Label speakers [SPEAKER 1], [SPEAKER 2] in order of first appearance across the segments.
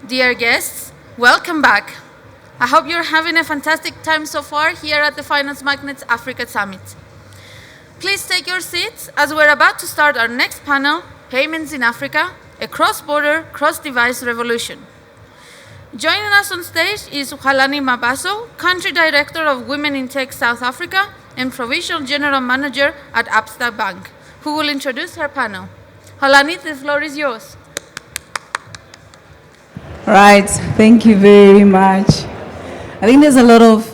[SPEAKER 1] Dear guests, welcome back. I hope you're having a fantastic time so far here at the Finance Magnates Africa Summit. Please take your seats as we're about to start our next panel, Payments in Africa, a cross-border, cross-device revolution. Joining us on stage is Hwalani Mabaso, Country Director of Women in Tech South Africa and Provincial General Manager at Absa Bank, who will introduce her panel. Hwalani, the floor is yours.
[SPEAKER 2] Right, thank you very much. I think there's a lot of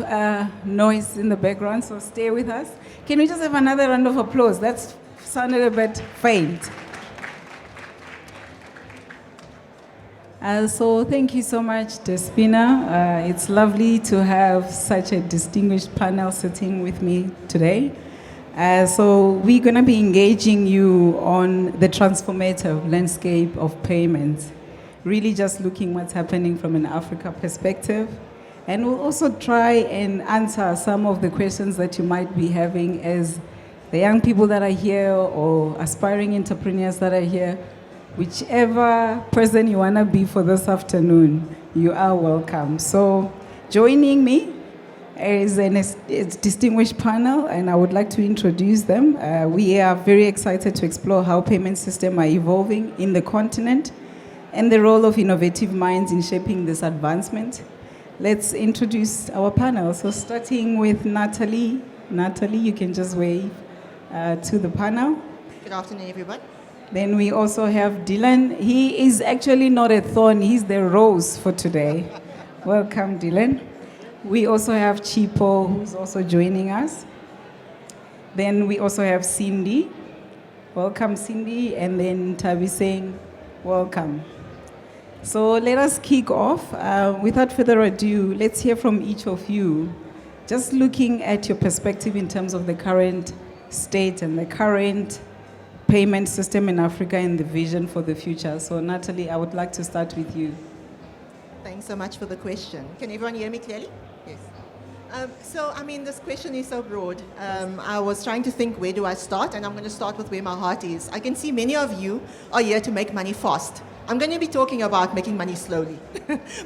[SPEAKER 2] noise in the background, so stay with us. Can we just have another round of applause? That sounded a bit faint. So thank you so much, Despina. It's lovely to have such a distinguished panel sitting with me today. So we're going to be engaging you on the transformative landscape of payments, really just looking what's happening from an Africa perspective. And we'll also try and answer some of the questions that you might be having as the young people that are here or aspiring entrepreneurs that are here. Whichever person you want to be for this afternoon, you are welcome. So joining me is a distinguished panel, and I would like to introduce them. We are very excited to explore how payment systems are evolving in the continent and the role of innovative minds in shaping this advancement. Let's introduce our panel. So starting with Natalie. Natalie, you can just wave to the panel.
[SPEAKER 3] Good afternoon, everyone.
[SPEAKER 2] Then we also have Dylan. He is actually not a thorn, he's the rose for today. Welcome, Dylan. We also have Chipo, who's also joining us. Then we also have Cindy. Welcome, Cindy. And then Nthabiseng, welcome. So let us kick off. Without further ado, let's hear from each of you. Just looking at your perspective in terms of the current state and the current payment system in Africa and the vision for the future. So Natalie, I would like to start with you.
[SPEAKER 3] Thanks so much for the question. Can everyone hear me clearly? Yes. This question is so broad. I was trying to think, where do I start? And I'm going to start with where my heart is. I can see many of you are here to make money fast. I'm going to be talking about making money slowly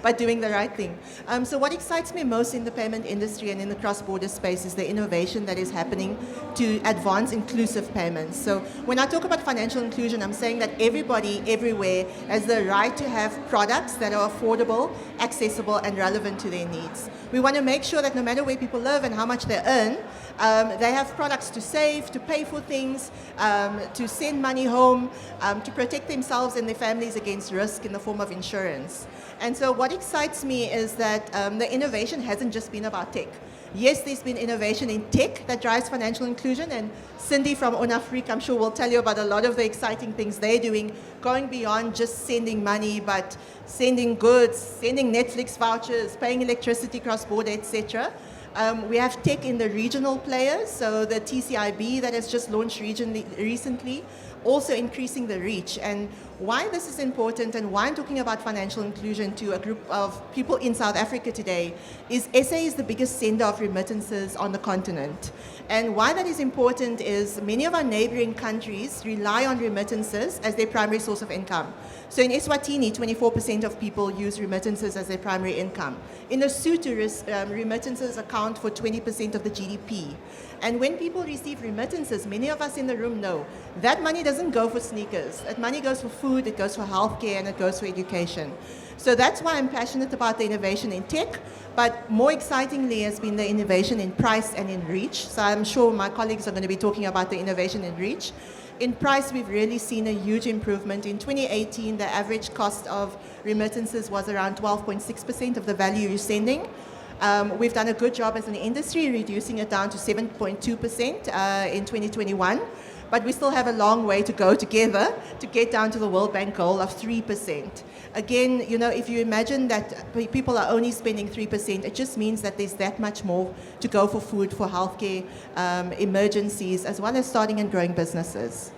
[SPEAKER 3] by doing the right thing. So what excites me most in the payment industry and in the cross-border space is the innovation that is happening to advance inclusive payments. So when I talk about financial inclusion, I'm saying that everybody, everywhere, has the right to have products that are affordable, accessible, and relevant to their needs. We want to make sure that no matter where people live and how much they earn, they have products to save, to pay for things, to send money home, to protect themselves and their families against risk in the form of insurance. And so what excites me is that the innovation hasn't just been about tech. Yes, there's been innovation in tech that drives financial inclusion, and Cindy from Onafriq, I'm sure, will tell you about a lot of the exciting things they're doing, going beyond just sending money, but sending goods, sending Netflix vouchers, paying electricity cross-border, etc. We have tech in the regional players, so the TCIB that has just launched recently, also increasing the reach. And why this is important and why I'm talking about financial inclusion to a group of people in South Africa today is SA is the biggest sender of remittances on the continent. And why that is important is many of our neighboring countries rely on remittances as their primary source of income. So in Eswatini, 24% of people use remittances as their primary income. In Lesotho, remittances account for 20% of the GDP. And when people receive remittances, many of us in the room know that money doesn't go for sneakers. That money goes for food, it goes for healthcare, and it goes for education. So that's why I'm passionate about the innovation in tech, but more excitingly has been the innovation in price and in reach. So I'm sure my colleagues are going to be talking about the innovation in reach. In price, we've really seen a huge improvement. In 2018, the average cost of remittances was around 12.6% of the value you're sending. We've done a good job as an industry, reducing it down to 7.2% in 2021. But we still have a long way to go together to get down to the World Bank goal of 3%. Again, if you imagine that people are only spending 3%, it just means that there's that much more to go for food, for healthcare, emergencies, as well as starting and growing businesses.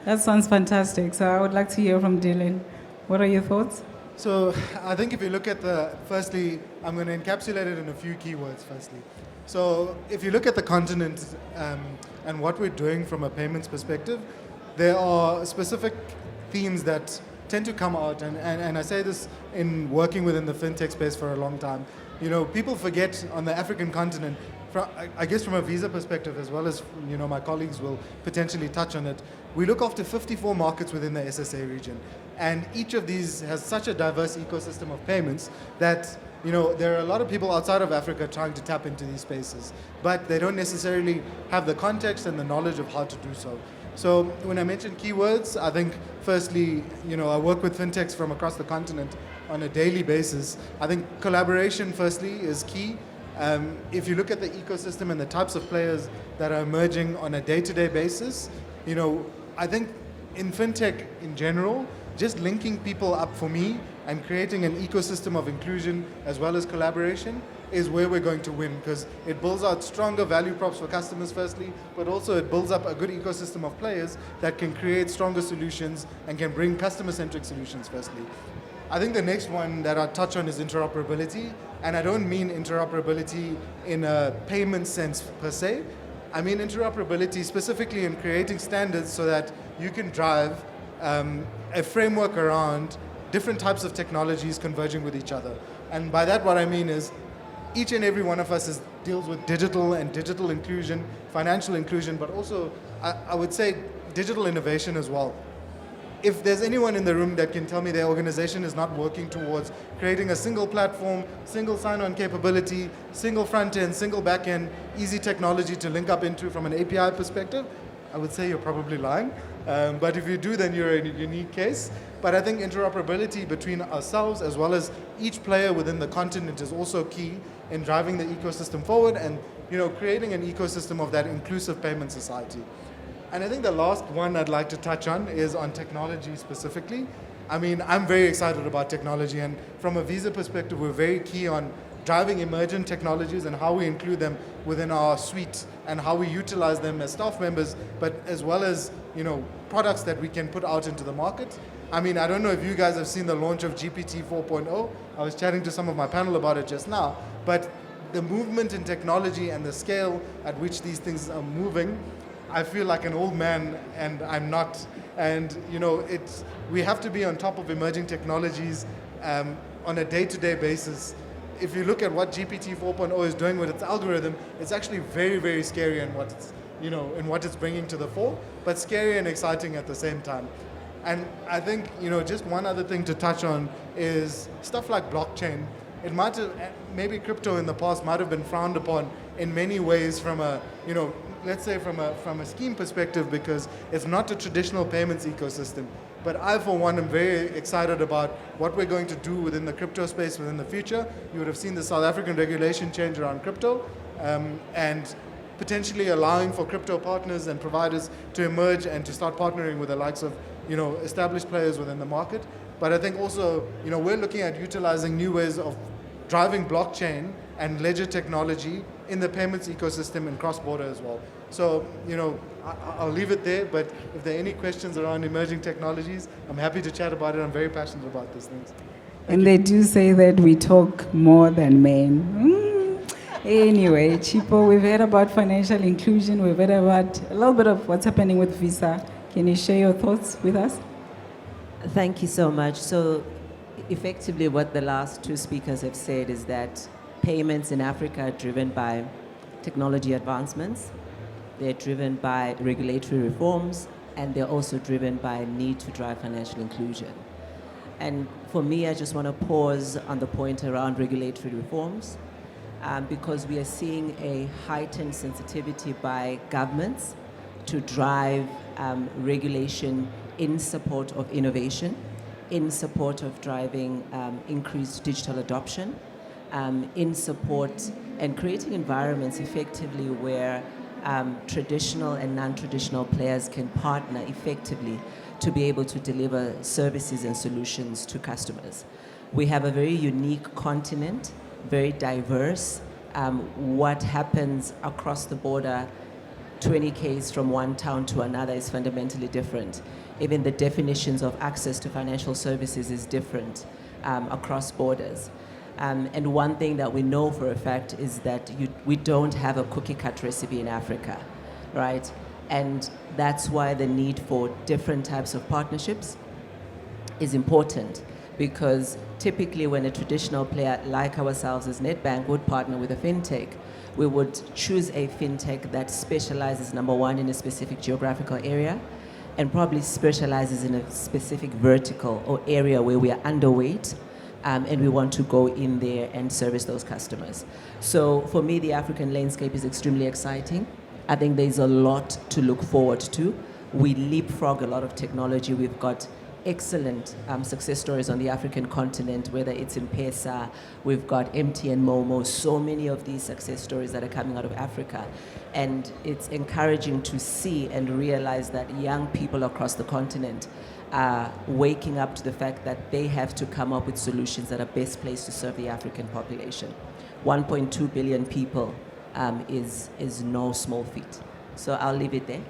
[SPEAKER 2] That sounds fantastic. So I would like to hear from Dylan. What are your thoughts?
[SPEAKER 4] So I think if you look at firstly, I'm going to encapsulate it in a few keywords firstly. So if you look at the continent and what we're doing from a payments perspective, there are specific themes that tend to come out, and I say this in working within the fintech space for a long time. People forget on the African continent, I guess from a visa perspective, as well as my colleagues will potentially touch on it, we look after 54 markets within the SSA region. And each of these has such a diverse ecosystem of payments that there are a lot of people outside of Africa trying to tap into these spaces, but they don't necessarily have the context and the knowledge of how to do so. So when I mention keywords, I think firstly, I work with fintechs from across the continent on a daily basis. I think collaboration firstly is key. If you look at the ecosystem and the types of players that are emerging on a day-to-day basis, I think in fintech in general, just linking people up for me and creating an ecosystem of inclusion as well as collaboration is where we're going to win, because it builds out stronger value props for customers firstly, but also it builds up a good ecosystem of players that can create stronger solutions and can bring customer-centric solutions firstly. I think the next one that I'll touch on is interoperability, and I don't mean interoperability in a payment sense per se. I mean interoperability specifically in creating standards so that you can drive a framework around different types of technologies converging with each other. And by that what I mean is each and every one of us deals with digital and digital inclusion, financial inclusion, but also I would say digital innovation as well. If there's anyone in the room that can tell me their organization is not working towards creating a single platform, single sign-on capability, single front-end, single back-end, easy technology to link up into from an API perspective, I would say you're probably lying. But if you do, then you're in a unique case. But I think interoperability between ourselves as well as each player within the continent is also key in driving the ecosystem forward and creating an ecosystem of that inclusive payment society. And I think the last one I'd like to touch on is on technology specifically. I mean, I'm very excited about technology, and from a Visa perspective, we're very key on driving emergent technologies and how we include them within our suite and how we utilize them as staff members, but as well as products that we can put out into the market. I mean, I don't know if you guys have seen the launch of GPT 4.0. I was chatting to some of my panel about it just now, but the movement in technology and the scale at which these things are moving, I feel like an old man, and I'm not. And we have to be on top of emerging technologies on a day-to-day basis. If you look at what GPT 4.0 is doing with its algorithm, it's actually very, very scary in what it's in what it's bringing to the fore, but scary and exciting at the same time. And I think just one other thing to touch on is stuff like blockchain. It might have, maybe crypto in the past might have been frowned upon in many ways from a let's say from a scheme perspective, because it's not a traditional payments ecosystem. But I, for one, am very excited about what we're going to do within the crypto space within the future. You would have seen the South African regulation change around crypto, and potentially allowing for crypto partners and providers to emerge and to start partnering with the likes of established players within the market. But I think also we're looking at utilizing new ways of driving blockchain and ledger technology in the payments ecosystem and cross-border as well. So, I'll leave it there, but if there are any questions around emerging technologies, I'm happy to chat about it. I'm very passionate about these things.
[SPEAKER 2] And they do say that we talk more than men. Anyway, Chipo, we've heard about financial inclusion. We've heard about a little bit of what's happening with Visa. Can you share your thoughts with us?
[SPEAKER 5] Thank you so much. So effectively what the last two speakers have said is that payments in Africa are driven by technology advancements, they're driven by regulatory reforms, and they're also driven by a need to drive financial inclusion. And for me, I just want to pause on the point around regulatory reforms, because we are seeing a heightened sensitivity by governments to drive regulation in support of innovation, in support of driving increased digital adoption, in support and creating environments effectively where traditional and non-traditional players can partner effectively to be able to deliver services and solutions to customers. We have a very unique continent, very diverse. What happens across the border, 20 k's from one town to another, is fundamentally different. Even the definitions of access to financial services is different across borders. And one thing that we know for a fact is that we don't have a cookie-cut recipe in Africa, right? And that's why the need for different types of partnerships, is important, because typically when a traditional player like ourselves as Nedbank would partner with a fintech, we would choose a fintech that specializes, number one, in a specific geographical area, and probably specializes in a specific vertical or area where we are underweight, and we want to go in there and service those customers. So for me, the African landscape is extremely exciting. I think there's a lot to look forward to. We leapfrog a lot of technology. We've got excellent success stories on the African continent, whether it's in M-Pesa, we've got MTN Momo, so many of these success stories that are coming out of Africa. And it's encouraging to see and realize that young people across the continent are waking up to the fact that they have to come up with solutions that are best placed to serve the African population. 1.2 billion people is no small feat. So I'll leave it there.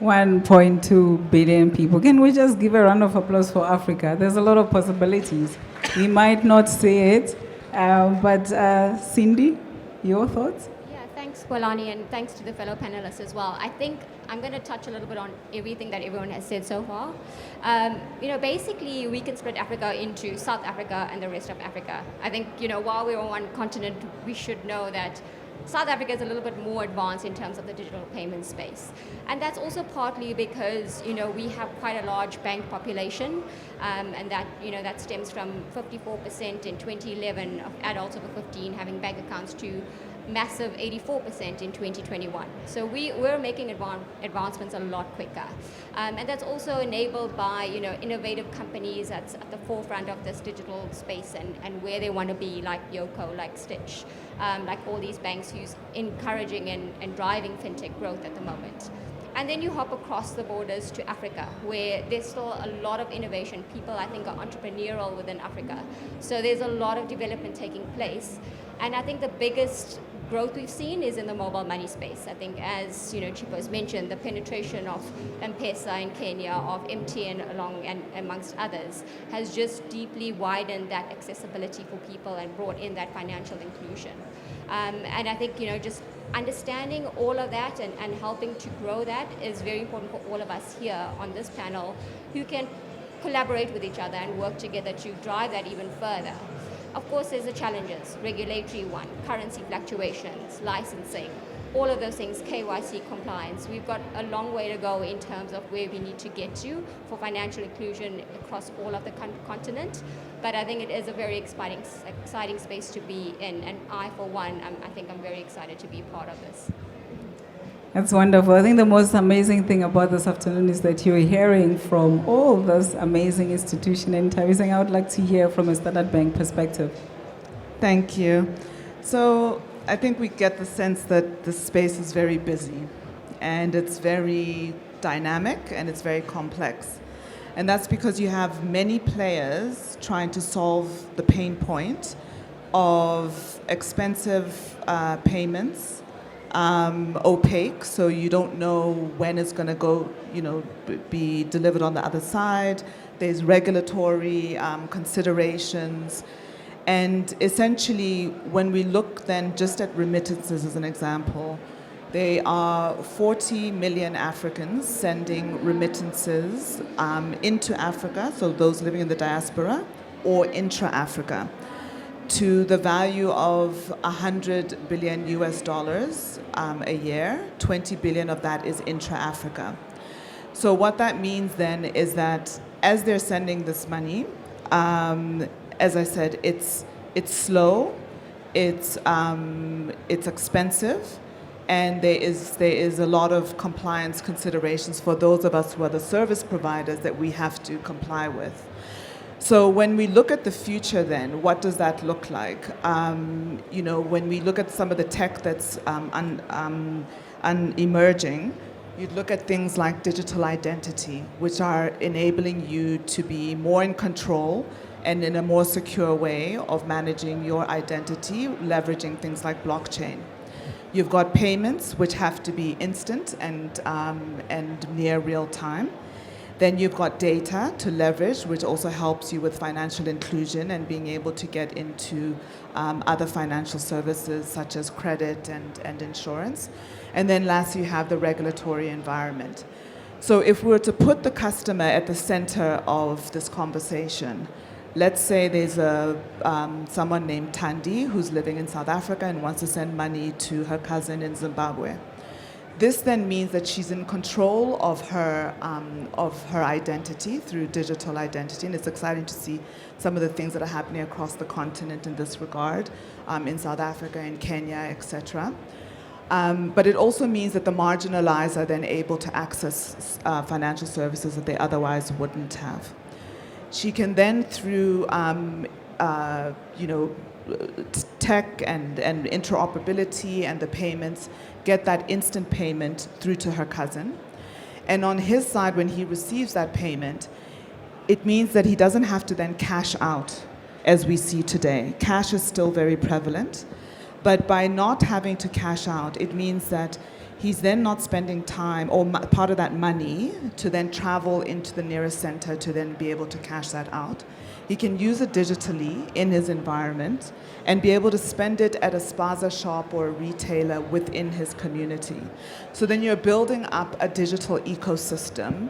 [SPEAKER 2] 1.2 billion people. Can we just give a round of applause for Africa? There's a lot of possibilities. We might not say it, but Cindy, your thoughts?
[SPEAKER 6] Yeah, thanks, Hwalani, and thanks to the fellow panelists as well. I think I'm going to touch a little bit on everything that everyone has said so far. Basically, we can split Africa into South Africa and the rest of Africa. I think, while we're on one continent, we should know that South Africa is a little bit more advanced in terms of the digital payment space. And that's also partly because, we have quite a large bank population, and that, that stems from 54% in 2011 of adults over 15 having bank accounts to massive 84% in 2021. So we're making advancements a lot quicker. And that's also enabled by, innovative companies that's at the forefront of this digital space and where they want to be, like Yoko, like Stitch, like all these banks who's encouraging and driving fintech growth at the moment. And then you hop across the borders to Africa, where there's still a lot of innovation. People, I think, are entrepreneurial within Africa. So there's a lot of development taking place. And I think the biggest growth we've seen is in the mobile money space. I think, as Chipo has mentioned, the penetration of M-Pesa in Kenya, of MTN and amongst others, has just deeply widened that accessibility for people and brought in that financial inclusion. And I think, just understanding all of that and helping to grow that is very important for all of us here on this panel, who can collaborate with each other and work together to drive that even further. Of course, there's the challenges, regulatory one, currency fluctuations, licensing, all of those things, KYC compliance. We've got a long way to go in terms of where we need to get to for financial inclusion across all of the continent. But I think it is a very exciting space to be in. And I, for one, I think I'm very excited to be a part of this.
[SPEAKER 2] That's wonderful. I think the most amazing thing about this afternoon is that you're hearing from all this amazing institution. And Nthabiseng, I would like to hear from a Standard Bank perspective.
[SPEAKER 7] Thank you. So I think we get the sense that the space is very busy, and it's very dynamic, and it's very complex. And that's because you have many players trying to solve the pain point of expensive payments, opaque, so you don't know when it's going to go, be delivered on the other side. There's regulatory considerations. And essentially, when we look then just at remittances as an example, there are 40 million Africans sending remittances into Africa, so those living in the diaspora, or intra-Africa, to the value of 100 billion US dollars a year. 20 billion of that is intra-Africa. So what that means then is that as they're sending this money, as I said, it's slow, it's expensive, and there is a lot of compliance considerations for those of us who are the service providers that we have to comply with. So when we look at the future then, what does that look like? When we look at some of the tech that's emerging, you'd look at things like digital identity, which are enabling you to be more in control and in a more secure way of managing your identity, leveraging things like blockchain. You've got payments, which have to be instant and near real time. Then you've got data to leverage, which also helps you with financial inclusion and being able to get into other financial services such as credit and insurance. And then lastly, you have the regulatory environment. So if we were to put the customer at the center of this conversation, let's say there's someone named Tandi who's living in South Africa and wants to send money to her cousin in Zimbabwe. This then means that she's in control of her identity through digital identity, and it's exciting to see some of the things that are happening across the continent in this regard, in South Africa, in Kenya, etc. But it also means that the marginalized are then able to access financial services that they otherwise wouldn't have. She can then, through tech and interoperability and the payments, get that instant payment through to her cousin. And on his side, when he receives that payment, it means that he doesn't have to then cash out as we see today. Cash is still very prevalent, but by not having to cash out, it means that he's then not spending time or part of that money to then travel into the nearest center to then be able to cash that out. He can use it digitally in his environment and be able to spend it at a spaza shop or a retailer within his community. So then you're building up a digital ecosystem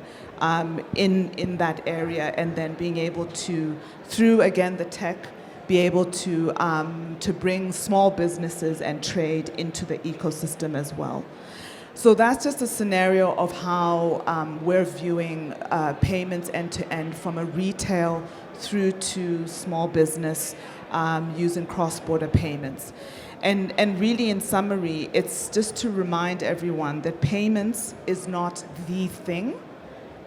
[SPEAKER 7] in that area, and then being able to, through again the tech, be able to bring small businesses and trade into the ecosystem as well. So that's just a scenario of how we're viewing payments end-to-end from a retail through to small business using cross-border payments. And really, in summary, it's just to remind everyone that payments is not the thing.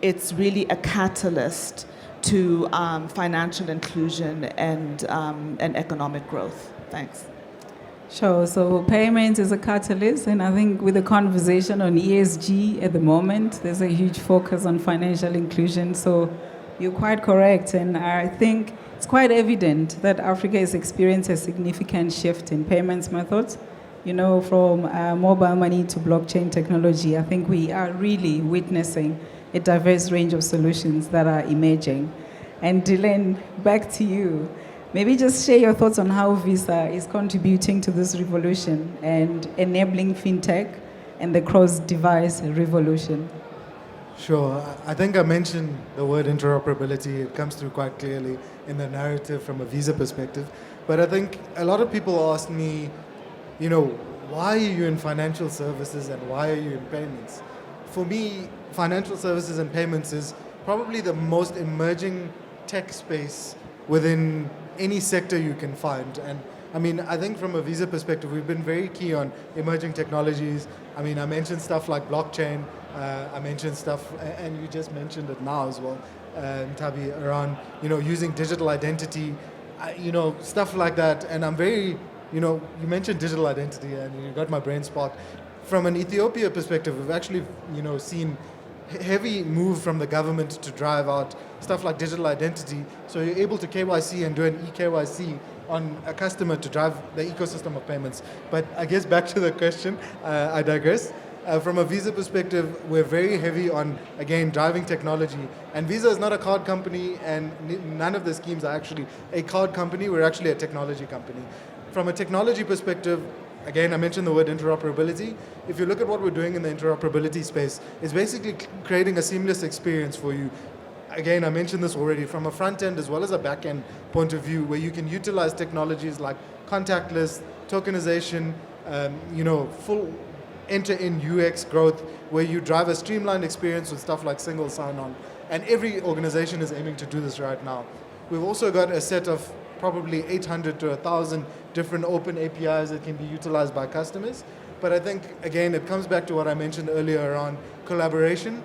[SPEAKER 7] It's really a catalyst to financial inclusion and economic growth. Thanks.
[SPEAKER 2] Sure. So payments is a catalyst, and I think with the conversation on ESG at the moment, there's a huge focus on financial inclusion. So you're quite correct, and I think it's quite evident that Africa has experienced a significant shift in payments methods. You know, from mobile money to blockchain technology, I think we are really witnessing a diverse range of solutions that are emerging. And Dylan, back to you. Maybe just share your thoughts on how Visa is contributing to this revolution and enabling fintech and the cross-device revolution.
[SPEAKER 4] Sure. I think I mentioned the word interoperability. It comes through quite clearly in the narrative from a Visa perspective. But I think a lot of people ask me, you know, why are you in financial services and why are you in payments? For me, financial services and payments is probably the most emerging tech space within any sector you can find. And I mean, I think from a Visa perspective, we've been very key on emerging technologies. I mean, I mentioned stuff like blockchain. I mentioned stuff, and you just mentioned it now as well, Ntabi, around, you know, using digital identity, you know, stuff like that. And I'm very, you know, you mentioned digital identity and you got my brain sparked. From an Ethiopia perspective, we've actually, you know, seen heavy move from the government to drive out stuff like digital identity. So you're able to KYC and do an eKYC on a customer to drive the ecosystem of payments. But I guess back to the question, I digress. From a Visa perspective, we're very heavy on, again, driving technology. And Visa is not a card company, and none of the schemes are actually a card company. We're actually a technology company. From a technology perspective, again, I mentioned the word interoperability. If you look at what we're doing in the interoperability space, it's basically creating a seamless experience for you. Again, I mentioned this already, from a front end as well as a back end point of view, where you can utilize technologies like contactless, tokenization, you know, full end-to-end UX growth, where you drive a streamlined experience with stuff like single sign-on. And every organization is aiming to do this right now. We've also got a set of probably 800 to 1,000 different open APIs that can be utilized by customers. But I think, again, it comes back to what I mentioned earlier around collaboration.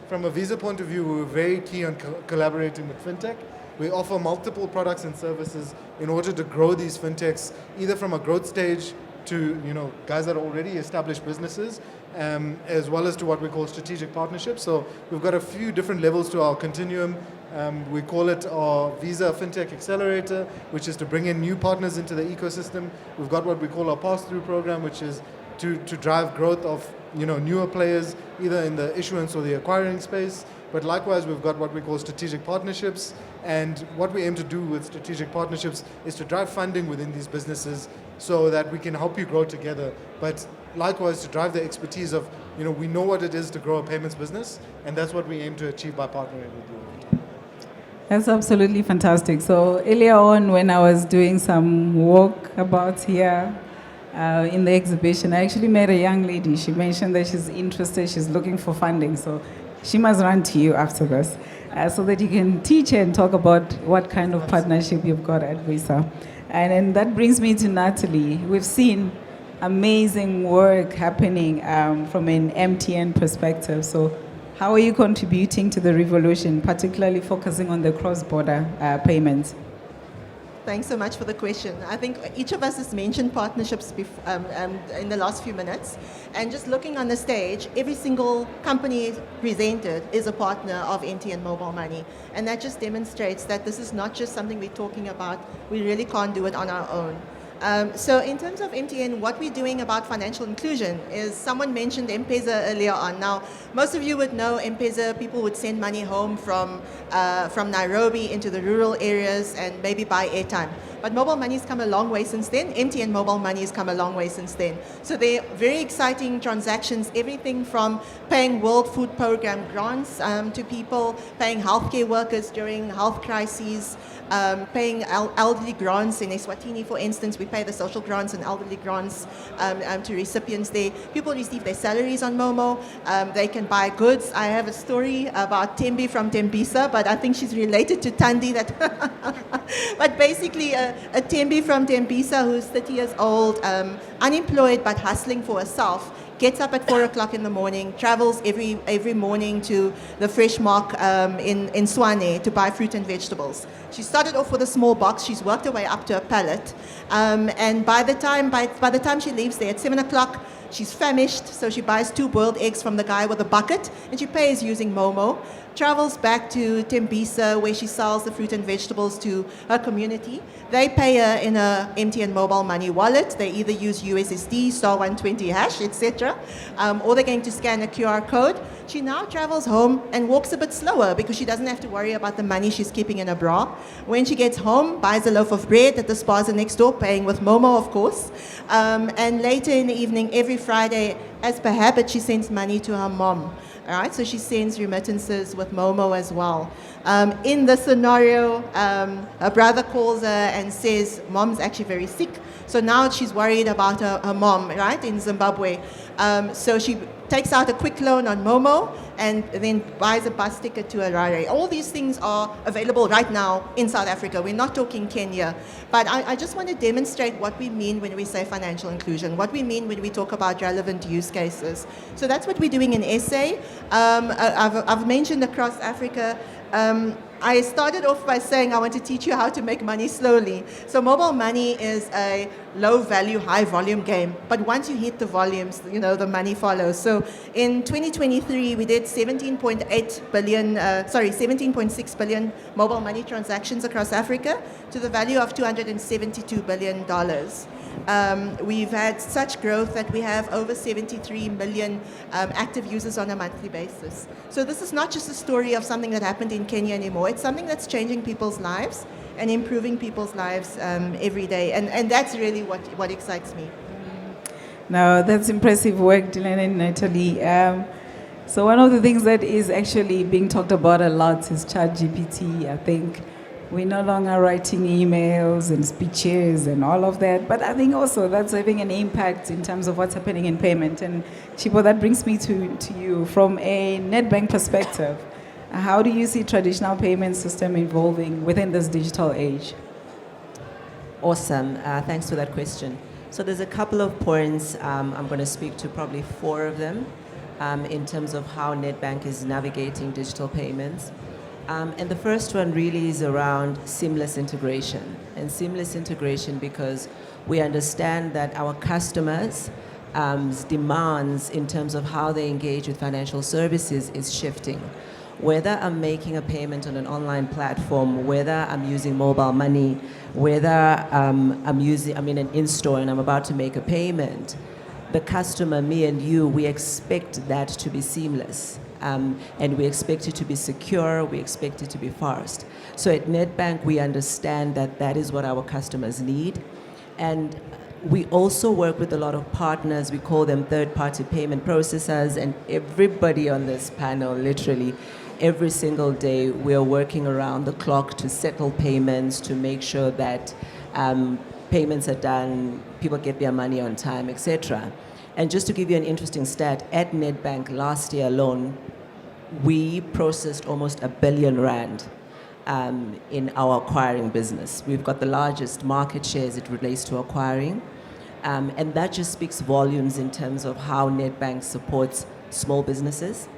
[SPEAKER 4] From a Visa point of view, we're very key on collaborating with Fintech. We offer multiple products and services in order to grow these Fintechs, either from a growth stage to, you know, guys that are already established businesses, as well as to what we call strategic partnerships. So we've got a few different levels to our continuum. We call it our Visa Fintech Accelerator, which is to bring in new partners into the ecosystem. We've got what we call our pass-through program, which is to drive growth of, you know, newer players, either in the issuance or the acquiring space. But likewise, we've got what we call strategic partnerships. And what we aim to do with strategic partnerships is to drive funding within these businesses so that we can help you grow together. But likewise to drive the expertise of, we know what it is to grow a payments business, and that's what we aim to achieve by partnering with you.
[SPEAKER 2] That's absolutely fantastic. So earlier on, when I was doing some walk about here in the exhibition, I actually met a young lady. She mentioned that she's interested, she's looking for funding. So she must run to you after this so that you can teach her and talk about what kind of partnership you've got at Visa. And then that brings me to Natalie. We've seen amazing work happening from an MTN perspective. So how are you contributing to the revolution, particularly focusing on the cross-border payments?
[SPEAKER 3] Thanks so much for the question. I think each of us has mentioned partnerships in the last few minutes. And just looking on the stage, every single company presented is a partner of MTN Mobile Money. And that just demonstrates that this is not just something we're talking about. We really can't do it on our own. So in terms of MTN, what we're doing about financial inclusion is, someone mentioned M-Pesa earlier on. Now, most of you would know M-Pesa, people would send money home from Nairobi into the rural areas and maybe buy airtime. But mobile money's come a long way since then. MTN Mobile Money has come a long way since then. So they're very exciting transactions, everything from paying World Food Program grants to people, paying healthcare workers during health crises, paying elderly grants in Eswatini, for instance. We pay the social grants and elderly grants to recipients there. People receive their salaries on Momo. They can buy goods. I have a story about Tembi from Tembisa, but I think she's related to Tandi. But basically, a Tembi from Tembisa who's 30 years old, unemployed but hustling for herself, gets up at 4 o'clock in the morning, travels every morning to the Fresh Mark in Swane to buy fruit and vegetables. She started off with a small box. She's worked her way up to a pallet. And by the time she leaves there at 7 o'clock, she's famished, so she buys 2 boiled eggs from the guy with a bucket, and she pays using Momo. Travels back to Tembisa, where she sells the fruit and vegetables to her community. They pay her in a MTN Mobile Money wallet. They either use USSD, star 120 hash, etc., or they're going to scan a QR code. She now travels home and walks a bit slower because she doesn't have to worry about the money she's keeping in her bra. When she gets home, buys a loaf of bread at the spaza next door, paying with Momo, of course. And later in the evening, every Friday, as per habit, she sends money to her mom. All right, so she sends remittances with Momo as well. In the scenario, her brother calls her and says, Mom's actually very sick. So now she's worried about her mom, right, in Zimbabwe. So she takes out a quick loan on Momo and then buys a bus ticket to Harare. All these things are available right now in South Africa. We're not talking Kenya. But I just want to demonstrate what we mean when we say financial inclusion, what we mean when we talk about relevant use cases. So that's what we're doing in SA. I've mentioned across Africa. I started off by saying I want to teach you how to make money slowly. So mobile money is a low value, high volume game. But once you hit the volumes, the money follows. So in 2023, we did 17.6 billion mobile money transactions across Africa to the value of $272 billion. We've had such growth that we have over 73 million active users on a monthly basis. So this is not just a story of something that happened in Kenya anymore. It's something that's changing people's lives and improving people's lives every day. And that's really what excites me.
[SPEAKER 2] Now, that's impressive work, Dylan and Natalie. So one of the things that is actually being talked about a lot is ChatGPT. I think we're no longer writing emails and speeches and all of that, but I think also that's having an impact in terms of what's happening in payment. And Chipo, that brings me to you from a Nedbank perspective. How do you see traditional payment system evolving within this digital age?
[SPEAKER 5] Awesome. Thanks for that question. So there's a couple of points. I'm going to speak to probably 4 of them in terms of how Nedbank is navigating digital payments. And the first one really is around seamless integration. And seamless integration because we understand that our customers' demands in terms of how they engage with financial services is shifting. Whether I'm making a payment on an online platform, whether I'm using mobile money, whether I'm in an in-store and I'm about to make a payment, the customer, me and you, we expect that to be seamless. And we expect it to be secure, we expect it to be fast. So at Nedbank, we understand that that is what our customers need. And We also work with a lot of partners. We call them third-party payment processors, and everybody on this panel, literally, every single day, we are working around the clock to settle payments, to make sure that payments are done, people get their money on time, etc. And just to give you an interesting stat, at Nedbank last year alone, we processed almost R1 billion in our acquiring business. We've got the largest market share as it relates to acquiring. And that just speaks volumes in terms of how Nedbank supports small businesses,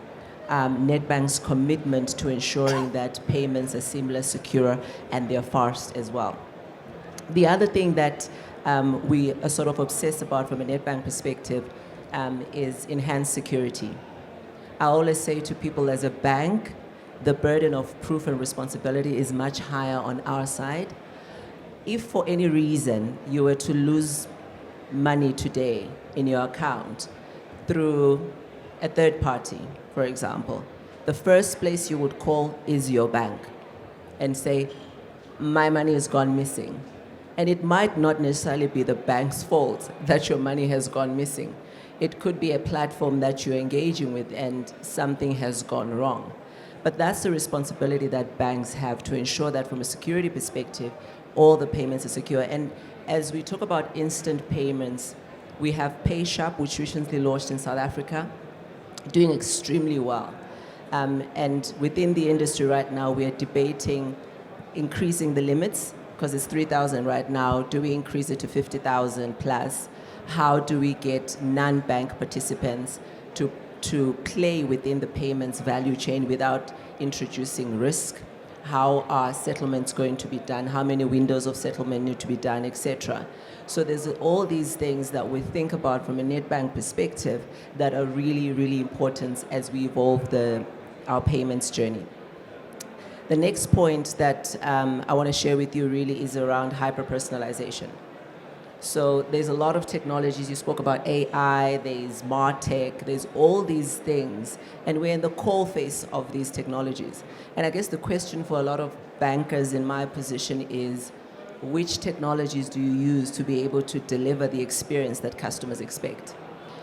[SPEAKER 5] Nedbank's commitment to ensuring that payments are seamless, secure, and they're fast as well. The other thing that we are sort of obsessed about from a Nedbank perspective is enhanced security. I always say to people, as a bank, the burden of proof and responsibility is much higher on our side. If for any reason you were to lose money today in your account through a third party, for example, the first place you would call is your bank and say, my money has gone missing. And it might not necessarily be the bank's fault that your money has gone missing. It could be a platform that you're engaging with and something has gone wrong. But that's the responsibility that banks have to ensure that from a security perspective, all the payments are secure. And as we talk about instant payments, we have PayShap, which recently launched in South Africa, doing extremely well. And within the industry right now, we are debating increasing the limits, because it's 3,000 right now. Do we increase it to 50,000 plus? How do we get non-bank participants to play within the payments value chain without introducing risk? How are settlements going to be done? How many windows of settlement need to be done, etc. So there's all these things that we think about from a Nedbank perspective that are really, really important as we evolve our payments journey. The next point that I want to share with you really is around hyper-personalization. So there's a lot of technologies. You spoke about AI, there's MarTech, there's all these things, and we're in the coal face of these technologies. And I guess the question for a lot of bankers in my position is, which technologies do you use to be able to deliver the experience that customers expect?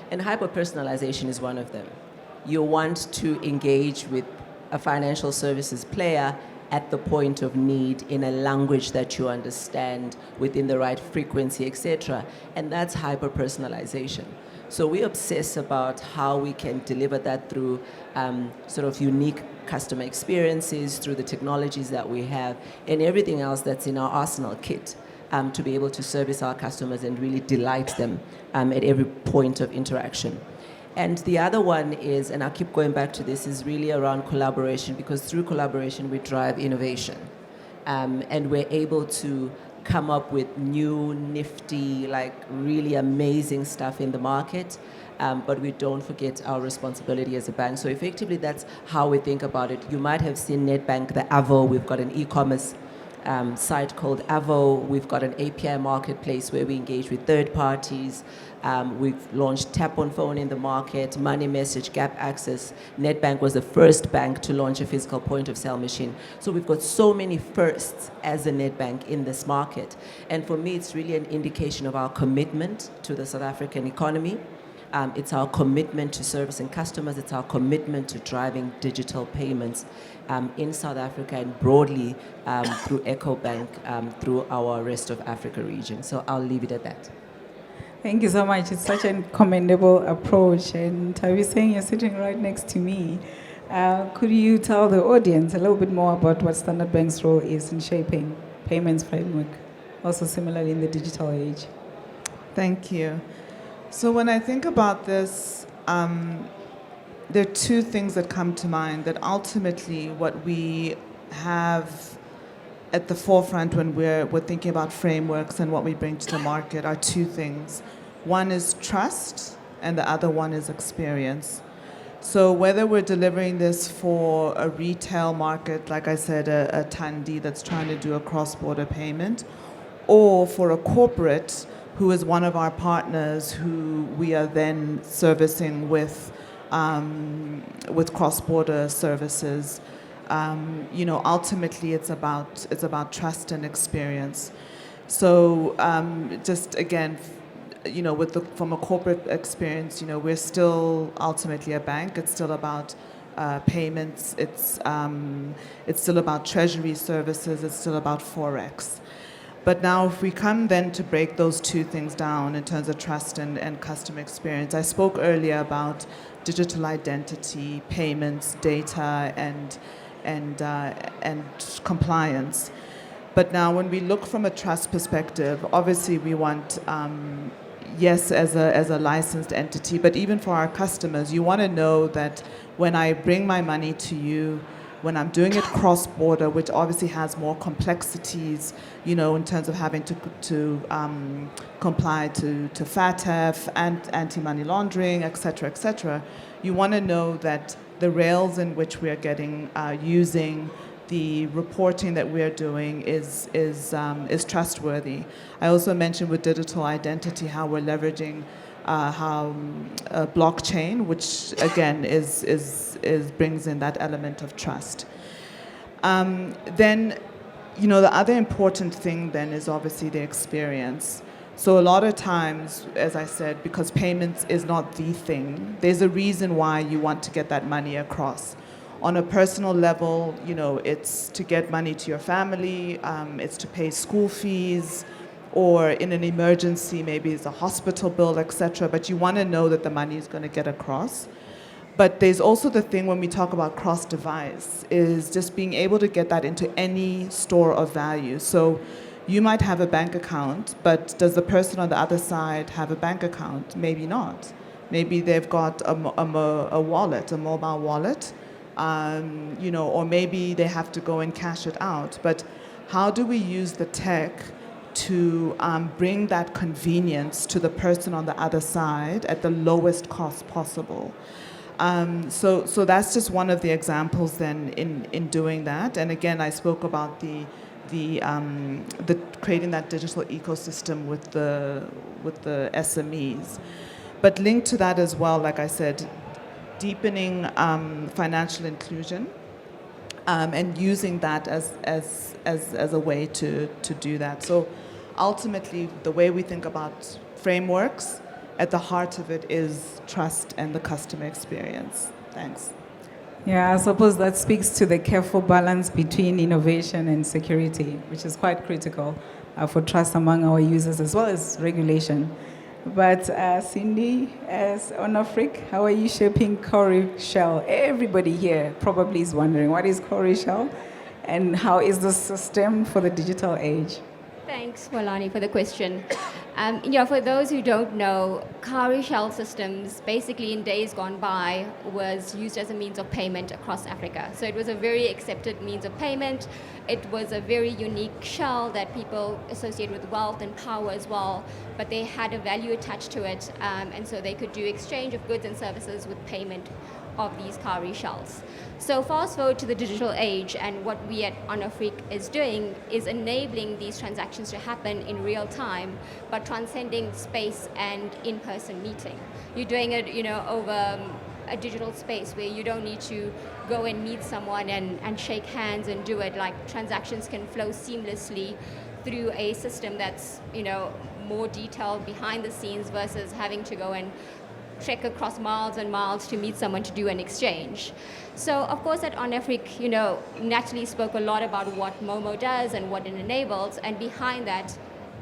[SPEAKER 5] And hyper-personalization is one of them. You want to engage with a financial services player at the point of need in a language that you understand within the right frequency, etc. And that's hyper-personalization. So we obsess about how we can deliver that through sort of unique customer experiences, through the technologies that we have, and everything else that's in our arsenal kit to be able to service our customers and really delight them at every point of interaction. And the other one is, and I'll keep going back to this, is really around collaboration, because through collaboration we drive innovation. And we're able to come up with new, nifty, like really amazing stuff in the market, but we don't forget our responsibility as a bank. So effectively that's how we think about it. You might have seen Nedbank, the Avo, we've got an e-commerce site called Avo. We've got an API marketplace where we engage with third parties. We've launched Tap on Phone in the market, Money Message, Gap Access. Nedbank was the first bank to launch a physical point of sale machine. So we've got so many firsts as a Nedbank in this market. And for me, it's really an indication of our commitment to the South African economy. It's our commitment to servicing customers. It's our commitment to driving digital payments in South Africa and broadly through EcoBank, through our rest of Africa region. So I'll leave it at that.
[SPEAKER 2] Thank you so much. It's such a commendable approach. And Nthabiseng, you're sitting right next to me. Could you tell the audience a little bit more about what Standard Bank's role is in shaping payments framework, also similarly in the digital age?
[SPEAKER 7] Thank you. So when I think about this, there are two things that come to mind, that ultimately what we have at the forefront when we're thinking about frameworks and what we bring to the market are two things. One is trust, and the other one is experience. So whether we're delivering this for a retail market, like I said, a Thandi that's trying to do a cross-border payment, or for a corporate who is one of our partners who we are then servicing with cross-border services, ultimately it's about trust and experience. So just again, from a corporate experience, we're still ultimately a bank. It's still about payments. It's still about treasury services. It's still about forex. But now if we come then to break those two things down in terms of trust and customer experience, I spoke earlier about digital identity, payments, data, and compliance. But now when we look from a trust perspective, obviously we want, yes, as a licensed entity, but even for our customers, you want to know that when I bring my money to you, when I'm doing it cross-border, which obviously has more complexities, in terms of having to comply to FATF and anti-money laundering, et cetera, you want to know that the rails in which we are getting using the reporting that we are doing is trustworthy. I also mentioned with digital identity how we're leveraging blockchain, which again is brings in that element of trust. Then, the other important thing then is obviously the experience. So a lot of times, as I said, because payments is not the thing, there's a reason why you want to get that money across. On a personal level, it's to get money to your family, it's to pay school fees, or in an emergency, maybe it's a hospital bill, etc. But you want to know that the money is going to get across. But there's also the thing when we talk about cross-device, is just being able to get that into any store of value. So you might have a bank account, but does the person on the other side have a bank account? Maybe not. Maybe they've got a wallet, a mobile wallet, or maybe they have to go and cash it out. But how do we use the tech to bring that convenience to the person on the other side at the lowest cost possible? So that's just one of the examples then in doing that. And again, I spoke about the creating that digital ecosystem with the SMEs. But linked to that as well, like I said, deepening financial inclusion and using that as a way to do that. So ultimately, the way we think about frameworks, at the heart of it is trust and the customer experience. Thanks.
[SPEAKER 2] Yeah, I suppose that speaks to the careful balance between innovation and security, which is quite critical for trust among our users as well as regulation. But Cindy, as Onafriq, how are you shaping cowrie shell? Everybody here probably is wondering, what is cowrie shell and how is the system for the digital age?
[SPEAKER 6] Thanks, Hwalani, for the question. For those who don't know, cowrie shell systems, basically in days gone by, was used as a means of payment across Africa. So it was a very accepted means of payment. It was a very unique shell that people associate with wealth and power as well, but they had a value attached to it, and so they could do exchange of goods and services with payment of these cowrie shells. So fast forward to the digital age, and what we at Onafriq is doing is enabling these transactions to happen in real time, but transcending space and in-person meeting. You're doing it, over a digital space where you don't need to go and meet someone and shake hands and do it. Like, transactions can flow seamlessly through a system that's, more detailed behind the scenes versus having to go and trek across miles and miles to meet someone to do an exchange. So, of course, at Onafriq, Natalie spoke a lot about what Momo does and what it enables, and behind that,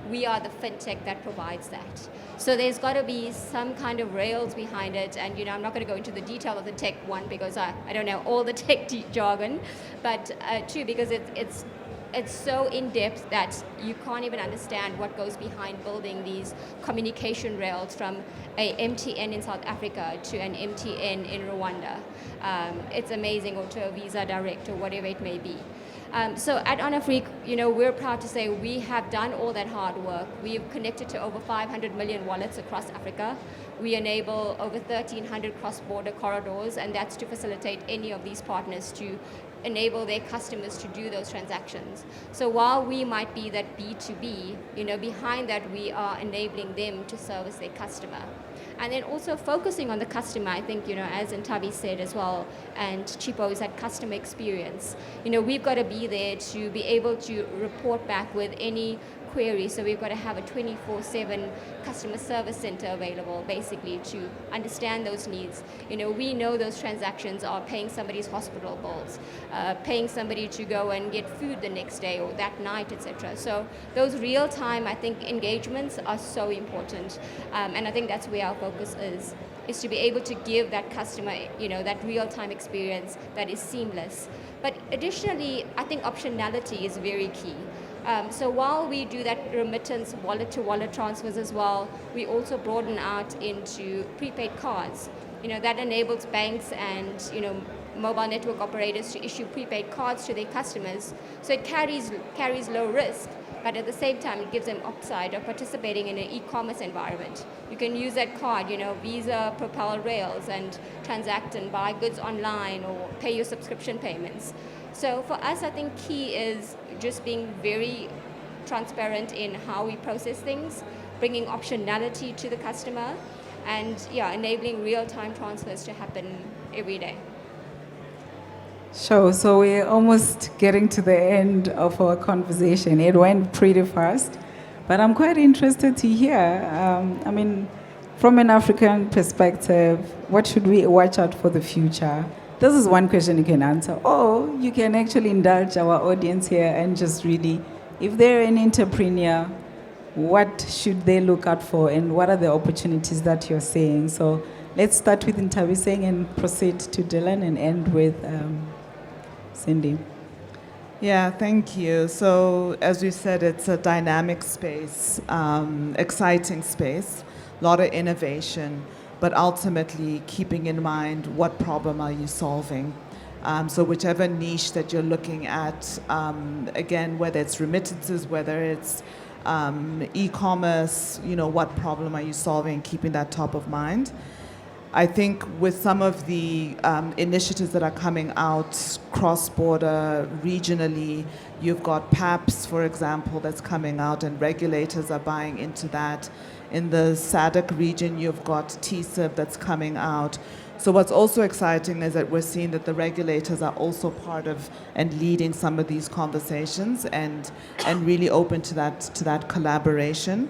[SPEAKER 6] we are the fintech that provides that. So there's got to be some kind of rails behind it, and I'm not going to go into the detail of the tech one because I don't know all the tech jargon, but two, because it's so in-depth that you can't even understand what goes behind building these communication rails from a MTN in South Africa to an MTN in Rwanda. It's amazing, or to a Visa Direct or whatever it may be. So at Onafriq, we're proud to say we have done all that hard work. We've connected to over 500 million wallets across Africa. We enable over 1,300 cross-border corridors, and that's to facilitate any of these partners to enable their customers to do those transactions. So while we might be that B2B, behind that we are enabling them to service their customer. And then also focusing on the customer, I think, as Nthabi said as well, and Chipo, is that customer experience. We've got to be there to be able to report back with any query, so we've got to have a 24/7 customer service center available, basically, to understand those needs. We know those transactions are paying somebody's hospital bills, paying somebody to go and get food the next day or that night, etc. So those real-time, I think, engagements are so important, and I think that's where our focus is to be able to give that customer, that real-time experience that is seamless. But additionally, I think optionality is very key. So while we do that remittance wallet-to-wallet transfers as well, we also broaden out into prepaid cards. That enables banks and mobile network operators to issue prepaid cards to their customers. So it carries low risk, but at the same time, it gives them upside of participating in an e-commerce environment. You can use that card, Visa, Propel Rails, and transact and buy goods online or pay your subscription payments. So for us, I think key is just being very transparent in how we process things, bringing optionality to the customer, and enabling real-time transfers to happen every day.
[SPEAKER 2] Sure. So we're almost getting to the end of our conversation. It went pretty fast, but I'm quite interested to hear. From an African perspective, what should we watch out for the future? This is one question you can answer, or you can actually indulge our audience here and just really, if they're an entrepreneur, what should they look out for, and what are the opportunities that you're seeing? So let's start with Nthabiseng and proceed to Dylan and end with Cindy.
[SPEAKER 7] Yeah, thank you. So as we said, it's a dynamic space, exciting space, a lot of innovation, but ultimately keeping in mind what problem are you solving. So whichever niche that you're looking at, again, whether it's remittances, whether it's e-commerce, what problem are you solving, keeping that top of mind. I think with some of the initiatives that are coming out cross-border, regionally, you've got PAPS, for example, that's coming out, and regulators are buying into that. In the SADC region, you've got TSIB that's coming out. So what's also exciting is that we're seeing that the regulators are also part of and leading some of these conversations and really open to that collaboration.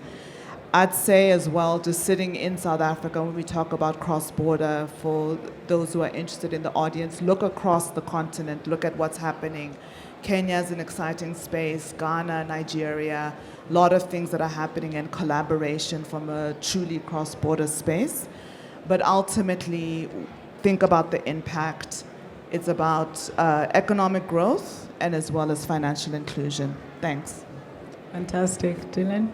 [SPEAKER 7] I'd say as well, just sitting in South Africa, when we talk about cross-border, for those who are interested in the audience, look across the continent, look at what's happening. Kenya's an exciting space, Ghana, Nigeria, a lot of things that are happening in collaboration from a truly cross-border space. But ultimately, think about the impact. It's about economic growth and as well as financial inclusion. Thanks.
[SPEAKER 2] Fantastic. Dylan?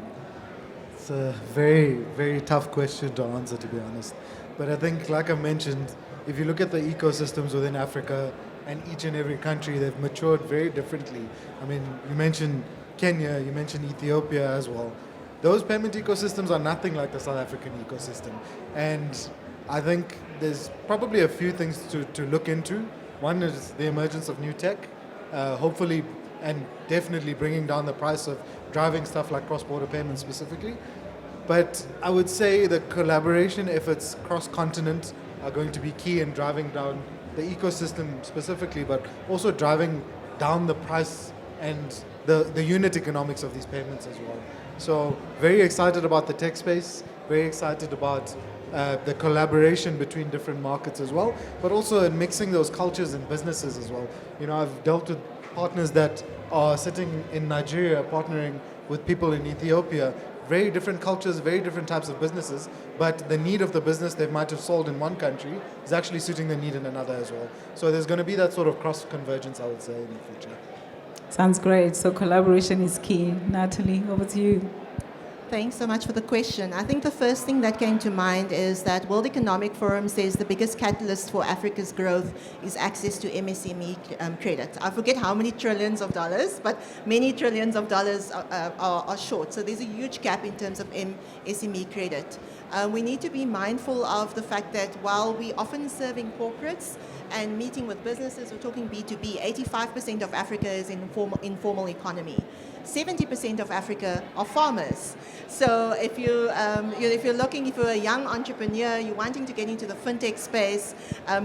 [SPEAKER 4] It's a very, very tough question to answer, to be honest. But I think, like I mentioned, if you look at the ecosystems within Africa and each and every country, they've matured very differently. You mentioned Kenya, you mentioned Ethiopia as well. Those payment ecosystems are nothing like the South African ecosystem. And I think there's probably a few things to look into. One is the emergence of new tech, hopefully and definitely bringing down the price of driving stuff like cross-border payments specifically. But I would say the collaboration efforts cross-continent are going to be key in driving down the ecosystem specifically, but also driving down the price and the unit economics of these payments as well. So very excited about the tech space, very excited about the collaboration between different markets as well, but also in mixing those cultures and businesses as well. I've dealt with partners that are sitting in Nigeria, partnering with people in Ethiopia, very different cultures, very different types of businesses, but the need of the business they might have sold in one country is actually suiting the need in another as well. So there's going to be that sort of cross-convergence, I would say, in the future.
[SPEAKER 2] Sounds great. So collaboration is key. Natalie, over to you.
[SPEAKER 3] Thanks so much for the question. I think the first thing that came to mind is that World Economic Forum says the biggest catalyst for Africa's growth is access to MSME credit. I forget how many trillions of dollars, but many trillions of dollars are short. So there's a huge gap in terms of MSME credit. We need to be mindful of the fact that while we often serving corporates, and meeting with businesses or talking B2B, 85% of Africa is in informal economy. 70% of Africa are farmers. So if you're a young entrepreneur, you're wanting to get into the fintech space,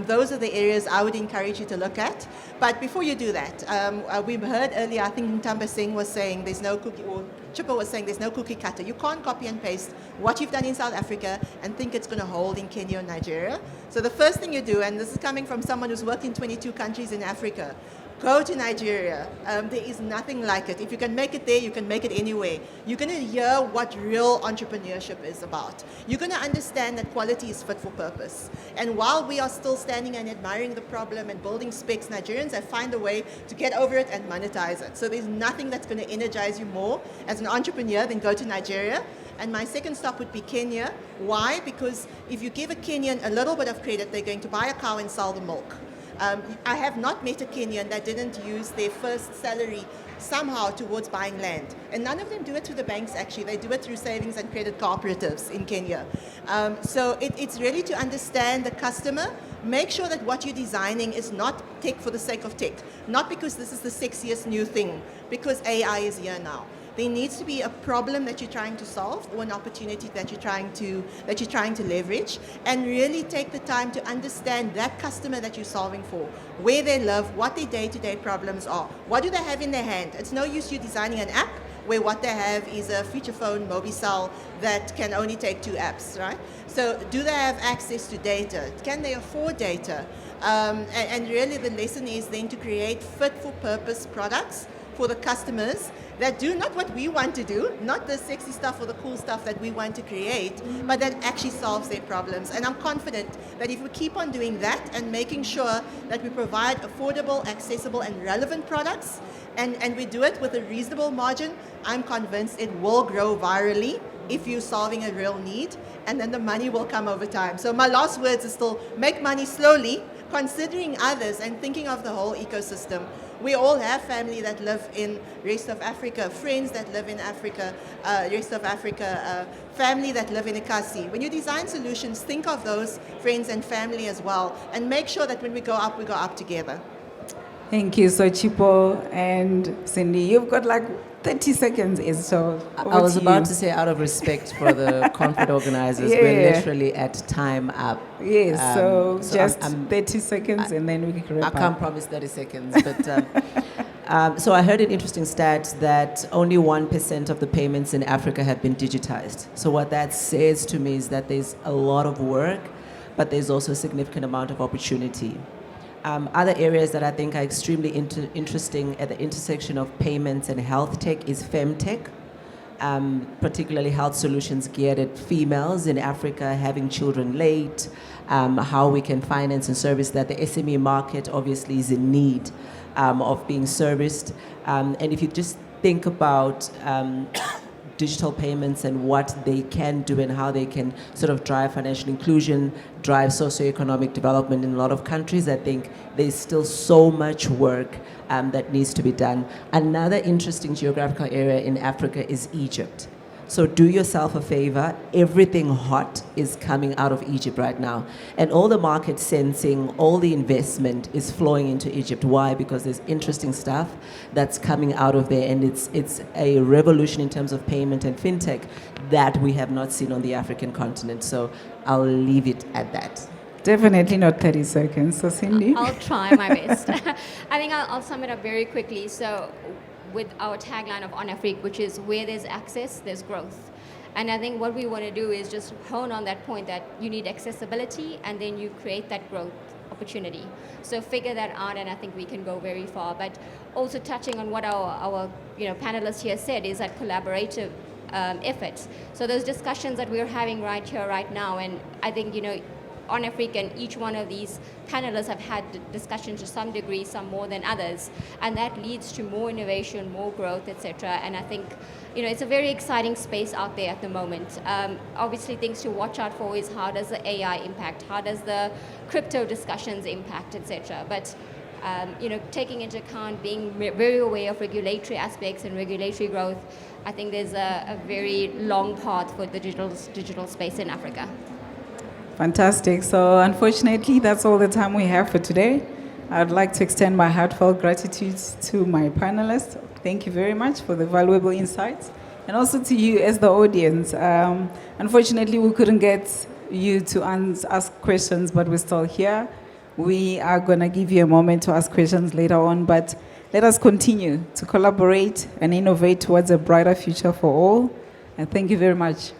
[SPEAKER 3] those are the areas I would encourage you to look at. But before you do that, we've heard earlier, I think Nthabiseng was saying there's no cookie, or Chipo was saying there's no cookie cutter. You can't copy and paste what you've done in South Africa and think it's going to hold in Kenya or Nigeria. So the first thing you do, and this is coming from someone who's worked in 22 countries in Africa, go to Nigeria. There is nothing like it. If you can make it there, you can make it anywhere. You're going to hear what real entrepreneurship is about. You're going to understand that quality is fit for purpose. And while we are still standing and admiring the problem and building specs, Nigerians have found a way to get over it and monetize it. So there's nothing that's going to energize you more as an entrepreneur than go to Nigeria. And my second stop would be Kenya. Why? Because if you give a Kenyan a little bit of credit, they're going to buy a cow and sell the milk. I have not met a Kenyan that didn't use their first salary somehow towards buying land. And none of them do it through the banks, actually. They do it through savings and credit cooperatives in Kenya. So it's really to understand the customer. Make sure that what you're designing is not tech for the sake of tech. Not because this is the sexiest new thing, because AI is here now. There needs to be a problem that you're trying to solve or an opportunity that you're trying to leverage, and really take the time to understand that customer that you're solving for, where they live, what their day-to-day problems are, what do they have in their hand. It's no use you designing an app where what they have is a feature phone, Mobicel, that can only take 2 apps, right? So do they have access to data? Can they afford data? And really the lesson is then to create fit-for-purpose products for the customers that do not what we want to do, not the sexy stuff or the cool stuff that we want to create, but that actually solves their problems. And I'm confident that if we keep on doing that and making sure that we provide affordable, accessible, and relevant products, and we do it with a reasonable margin, I'm convinced it will grow virally if you're solving a real need, and then the money will come over time. So my last words is still make money slowly, considering others and thinking of the whole ecosystem. We all have family that live in rest of Africa, friends that live in Africa, rest of Africa, family that live in Ikasi. When you design solutions, think of those friends and family as well, and make sure that when we go up together.
[SPEAKER 2] Thank you. So Chipo and Cindy, you've got like 30 seconds. So
[SPEAKER 5] I was about to say, out of respect for the conference organizers, we're literally at time up.
[SPEAKER 2] Yes, so just 30 seconds and then we can wrap
[SPEAKER 5] up. I can't promise 30 seconds, but so I heard an interesting stat that only 1% of the payments in Africa have been digitized. So what that says to me is that there's a lot of work, but there's also a significant amount of opportunity. Other areas that I think are extremely interesting at the intersection of payments and health tech is femtech, particularly health solutions geared at females in Africa having children late, how we can finance and service that. The SME market obviously is in need of being serviced. And if you just think about digital payments and what they can do and how they can sort of drive financial inclusion, drive socioeconomic development in a lot of countries, I think there's still so much work that needs to be done. Another interesting geographical area in Africa is Egypt. So do yourself a favor, everything hot is coming out of Egypt right now. And all the market sensing, all the investment is flowing into Egypt. Why? Because there's interesting stuff that's coming out of there, and it's a revolution in terms of payment and fintech that we have not seen on the African continent. So I'll leave it at that.
[SPEAKER 2] Definitely not 30 seconds. So Cindy?
[SPEAKER 6] I'll try my best. I think I'll sum it up very quickly. So with our tagline of Onafriq, which is where there's access, there's growth. And I think what we want to do is just hone on that point that you need accessibility and then you create that growth opportunity. So figure that out and I think we can go very far. But also touching on what our panelists here said is that collaborative efforts. So those discussions that we're having right here, right now, and I think, Onafriq and each one of these panelists have had discussions to some degree, some more than others, and that leads to more innovation, more growth, etc. And I think, it's a very exciting space out there at the moment. Obviously, things to watch out for is how does the AI impact, how does the crypto discussions impact, etc. But taking into account being very aware of regulatory aspects and regulatory growth, I think there's a very long path for the digital space in Africa.
[SPEAKER 2] Fantastic. So unfortunately, that's all the time we have for today. I'd like to extend my heartfelt gratitude to my panelists. Thank you very much for the valuable insights. And also to you as the audience. Unfortunately, we couldn't get you to ask questions, but we're still here. We are going to give you a moment to ask questions later on, but let us continue to collaborate and innovate towards a brighter future for all. And thank you very much.